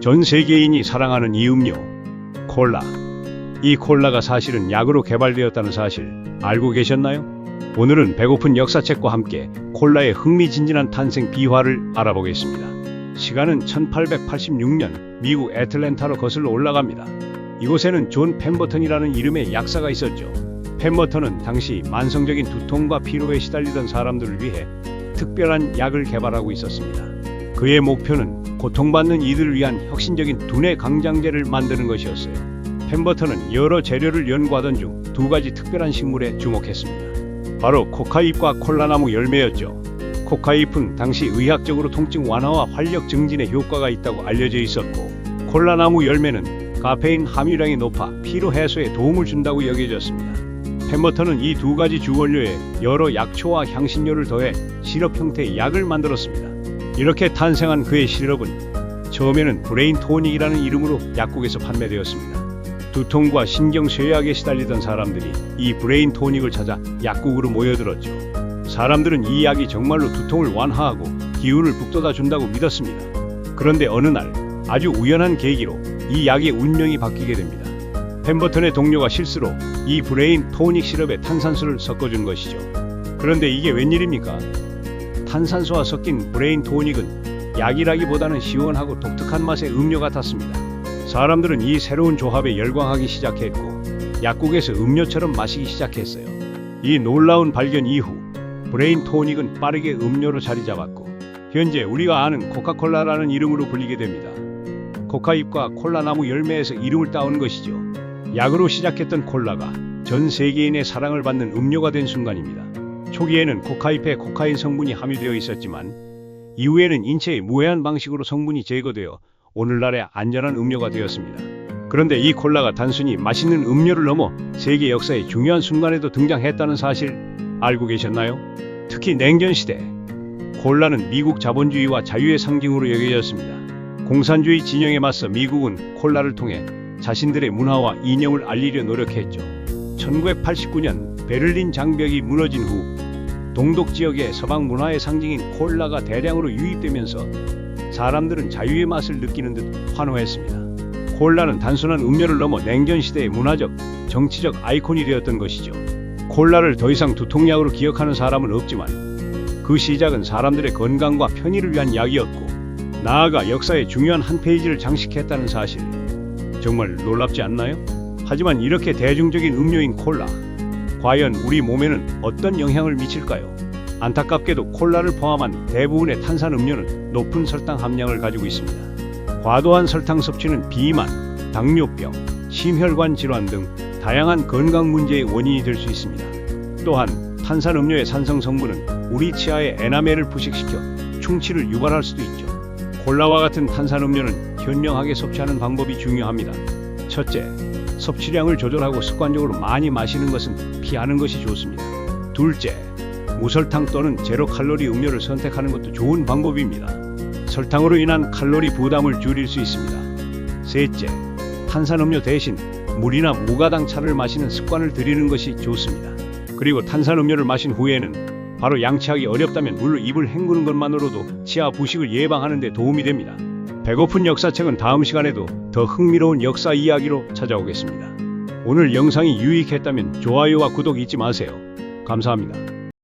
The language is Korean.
전 세계인이 사랑하는 이 음료, 콜라. 이 콜라가 사실은 약으로 개발되었다는 사실 알고 계셨나요? 오늘은 배고픈 역사책과 함께 콜라의 흥미진진한 탄생 비화를 알아보겠습니다. 시간은 1886년 미국 애틀랜타로 거슬러 올라갑니다. 이곳에는 존 펜버턴이라는 이름의 약사가 있었죠. 펜버턴은 당시 만성적인 두통과 피로에 시달리던 사람들을 위해 특별한 약을 개발하고 있었습니다. 그의 목표는 고통받는 이들을 위한 혁신적인 두뇌 강장제를 만드는 것이었어요. 펜버턴은 여러 재료를 연구하던 중 두 가지 특별한 식물에 주목했습니다. 바로 코카잎과 콜라나무 열매였죠. 코카잎은 당시 의학적으로 통증 완화와 활력 증진에 효과가 있다고 알려져 있었고, 콜라나무 열매는 카페인 함유량이 높아 피로 해소에 도움을 준다고 여겨졌습니다. 펜버턴은 이 두 가지 주원료에 여러 약초와 향신료를 더해 시럽 형태의 약을 만들었습니다. 이렇게 탄생한 그의 시럽은 처음에는 브레인 토닉이라는 이름으로 약국에서 판매되었습니다. 두통과 신경쇠약에 시달리던 사람들이 이 브레인 토닉을 찾아 약국으로 모여들었죠. 사람들은 이 약이 정말로 두통을 완화하고 기운을 북돋아 준다고 믿었습니다. 그런데 어느 날 아주 우연한 계기로 이 약의 운명이 바뀌게 됩니다. 펜버턴의 동료가 실수로 이 브레인 토닉 시럽에 탄산수를 섞어준 것이죠. 그런데 이게 웬일입니까? 탄산수와 섞인 브레인 토닉은 약이라기보다는 시원하고 독특한 맛의 음료 같았습니다. 사람들은 이 새로운 조합에 열광하기 시작했고, 약국에서 음료처럼 마시기 시작했어요. 이 놀라운 발견 이후 브레인 토닉은 빠르게 음료로 자리 잡았고, 현재 우리가 아는 코카콜라라는 이름으로 불리게 됩니다. 코카잎과 콜라나무 열매에서 이름을 따온 것이죠. 약으로 시작했던 콜라가 전 세계인의 사랑을 받는 음료가 된 순간입니다. 초기에는 코카잎에 코카인 성분이 함유되어 있었지만, 이후에는 인체에 무해한 방식으로 성분이 제거되어 오늘날의 안전한 음료가 되었습니다. 그런데 이 콜라가 단순히 맛있는 음료를 넘어 세계 역사의 중요한 순간에도 등장했다는 사실 알고 계셨나요? 특히 냉전시대, 콜라는 미국 자본주의와 자유의 상징으로 여겨졌습니다. 공산주의 진영에 맞서 미국은 콜라를 통해 자신들의 문화와 이념을 알리려 노력했죠. 1989년 베를린 장벽이 무너진 후 동독 지역의 서방 문화의 상징인 콜라가 대량으로 유입되면서 사람들은 자유의 맛을 느끼는 듯 환호했습니다. 콜라는 단순한 음료를 넘어 냉전시대의 문화적, 정치적 아이콘이 되었던 것이죠. 콜라를 더 이상 두통약으로 기억하는 사람은 없지만 그 시작은 사람들의 건강과 편의를 위한 약이었고, 나아가 역사의 중요한 한 페이지를 장식했다는 사실, 정말 놀랍지 않나요? 하지만 이렇게 대중적인 음료인 콜라, 과연 우리 몸에는 어떤 영향을 미칠까요? 안타깝게도 콜라를 포함한 대부분의 탄산음료는 높은 설탕 함량을 가지고 있습니다. 과도한 설탕 섭취는 비만, 당뇨병, 심혈관 질환 등 다양한 건강 문제의 원인이 될 수 있습니다. 또한 탄산음료의 산성 성분은 우리 치아의 에나멜을 부식시켜 충치를 유발할 수도 있죠. 콜라와 같은 탄산음료는 현명하게 섭취하는 방법이 중요합니다. 첫째, 섭취량을 조절하고 습관적으로 많이 마시는 것은 피하는 것이 좋습니다. 둘째, 무설탕 또는 제로 칼로리 음료를 선택하는 것도 좋은 방법입니다. 설탕으로 인한 칼로리 부담을 줄일 수 있습니다. 셋째, 탄산음료 대신 물이나 무가당 차를 마시는 습관을 들이는 것이 좋습니다. 그리고 탄산음료를 마신 후에는 바로 양치하기 어렵다면 물로 입을 헹구는 것만으로도 치아 부식을 예방하는 데 도움이 됩니다. 배고픈 역사책은 다음 시간에도 더 흥미로운 역사 이야기로 찾아오겠습니다. 오늘 영상이 유익했다면 좋아요와 구독 잊지 마세요. 감사합니다.